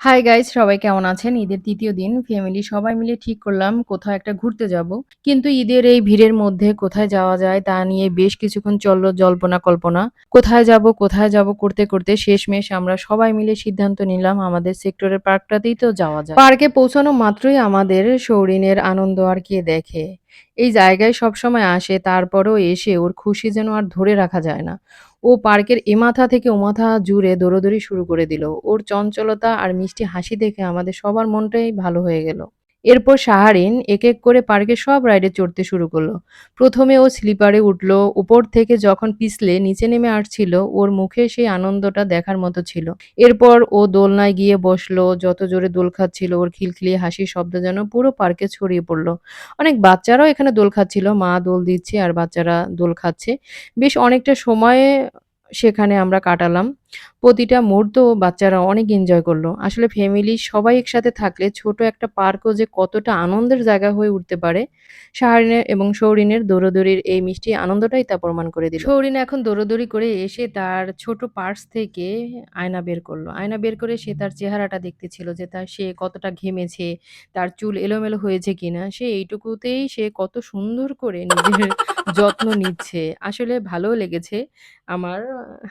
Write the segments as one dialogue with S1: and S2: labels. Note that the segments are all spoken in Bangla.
S1: হাই গাইস, সবাই কেমন আছেন? ঈদের ৩য় দিন ফ্যামিলি সবাই মিলে ঠিক করলাম কোথাও একটা ঘুরতে যাব। কিন্তু ঈদের এই ভিড়ের মধ্যে কোথায় যাওয়া যায় তা নিয়ে বেশ কিছুক্ষণ চলল জল্পনা কল্পনা। কোথায় যাব করতে করতে শেষমেশ আমরা সবাই মিলে সিদ্ধান্ত নিলাম আমাদের সেক্টরের পার্কটাতেই তো যাওয়া যায়। পার্কে পৌঁছানো মাত্রই আমাদের সৌরিনের আনন্দ আর কে দেখে। এই জায়গায় সবসময় আসে, তারপরেও এসে ওর খুশি যেন আর ধরে রাখা যায় না। ও পার্কের এ মাথা থেকে ও মাথা জুড়ে দৌড়াদৌড়ি শুরু করে দিল। ওর চঞ্চলতা আর মিষ্টি হাসি দেখে আমাদের সবার মনটাই ভালো হয়ে গেল। এরপর শাহারিন এক এক করে পার্কের সব রাইডে চড়তে শুরু করলো। প্রথমে ও স্লিপারে উঠলো, উপর থেকে যখন পিছলে নিচে নেমে আসছিল ওর মুখে সেই আনন্দটা দেখার মতো ছিল। এরপর ও দোলনায় গিয়ে বসলো, যত জোরে দোল খাচ্ছিল ওর খিলখিলিয়ে হাসির শব্দ যেন পুরো পার্কে ছড়িয়ে পড়লো। অনেক বাচ্চারাও এখানে দোল খাচ্ছিল, মা দোল দিচ্ছে আর বাচ্চারা দোল খাচ্ছে। বেশ অনেকটা সময় সেখানে আমরা কাটালাম। প্রতিটা মুহূর্ত বাচ্চারা অনেক এনজয় করলো। আসলে ফ্যামিলির সবাই একসাথে থাকলে ছোট একটা পার্কও যে কতটা আনন্দের জায়গা হয়ে উঠতে পারে, শাহরিনের এবং সৌরিনের দৌড়াদৌড়ির এই মিষ্টি আনন্দটাই তা প্রমাণ করে দিল। সৌরিন এখন দৌড়াদৌড়ি করে এসে তার ছোট পার্স থেকে আয়না বের করলো। আয়না বের করে সে তার চেহারাটা দেখতেছিল যে সে কতটা ঘেমেছে, তার চুল এলোমেলো হয়েছে কিনা। সে এইটুকুতেই সে কত সুন্দর করে নিজের যত্ন নিচ্ছে। আসলে ভালোও লেগেছে। আমার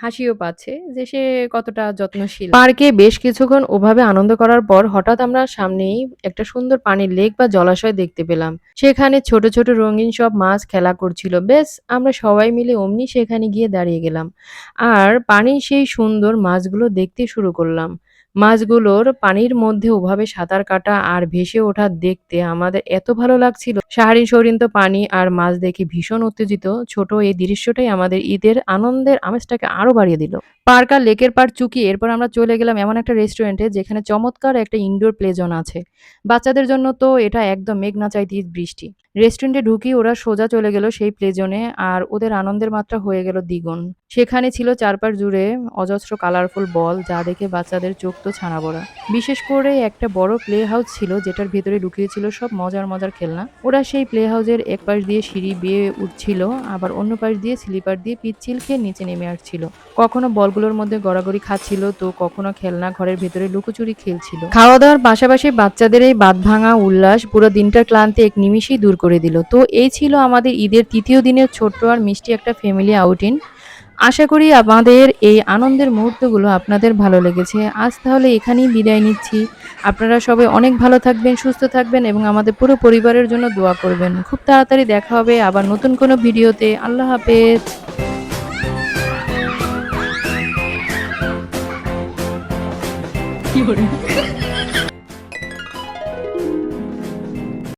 S1: হাসিও পাচ্ছে যে সে কতটা যত্নশীল। পার্কে বেশ কিছুক্ষণ ওভাবে আনন্দ করার পর হঠাৎ আমরা সামনেই একটা সুন্দর পানির লেক বা জলাশয় দেখতে পেলাম। সেখানে ছোট ছোট রঙিন সব মাছ খেলা করছিল। বেশ আমরা সবাই মিলে অমনি সেখানে গিয়ে দাঁড়িয়ে গেলাম। আর পানির সেই সুন্দর মাছগুলো দেখতে শুরু করলাম। মাছগুলোর পানির মধ্যে ওভাবে সাঁতার কাটা আর ভেসে ওঠা দেখতে আমাদের এত ভালো লাগছিল। শাহরিন শৌরিন তো পানি আর মাছ দেখে ভীষণ উত্তেজিত। ছোট এই দৃশ্যটাই আমাদের ঈদের আনন্দের আমেজটাকে আরো বাড়িয়ে দিল। পার্ক আর লেকের পাড় চুকিয়ে এরপর আমরা চলে গেলাম এমন একটা রেস্টুরেন্টে যেখানে চমৎকার একটা ইনডোর প্লে জোন আছে। বাচ্চাদের জন্য তো এটা একদম মেঘ না চাইতেই বৃষ্টি। রেস্টুরেন্টে ঢুকি ওরা সোজা চলে গেল সেই প্লে জোনে আর ওদের আনন্দের মাত্রা হয়ে গেল দ্বিগুণ। সেখানে ছিল চারপাশ জুড়ে অজস্র কালারফুল বল, যা দেখে বাচ্চাদের চোখ তো ছানা বড়া। বিশেষ করে একটা বড় প্লে হাউস ছিল যেটার ভেতরে লুকিয়ে ছিল সব মজার মজার খেলনা। ওরা সেই প্লে হাউসের এক পাশ দিয়ে সিঁড়ি বেয়ে উঠছিল, আবার অন্য পাশ দিয়ে স্লিপার দিয়ে পিচ্ছিল খেয়ে নিচে নেমে আসছিল। কখনো বলগুলোর মধ্যে গড়াগড়ি খাচ্ছিল, তো কখনো খেলনা ঘরের ভেতরে লুকোচুরি খেলছিল। খাওয়া দাওয়ার পাশাপাশি বাচ্চাদের এই বাঁধ ভাঙা উল্লাস পুরো দিনটার ক্লান্তি এক নিমিষেই দূর করে দিল। তো এই ছিল আমাদের ঈদের ৩য় দিনের ছোট্ট আর মিষ্টি একটা ফ্যামিলি আউটিং। আশা করি আমাদের এই আনন্দের মুহূর্তগুলো আপনাদের ভালো লেগেছে। আজ তাহলে এখানেই বিদায় নিচ্ছি। আপনারা সবাই অনেক ভালো থাকবেন, সুস্থ থাকবেন এবং আমাদের পুরো পরিবারের জন্য দোয়া করবেন। খুব তাড়াতাড়ি দেখা হবে আবার নতুন কোনো ভিডিওতে। আল্লাহ হাফেজ। কি বলি?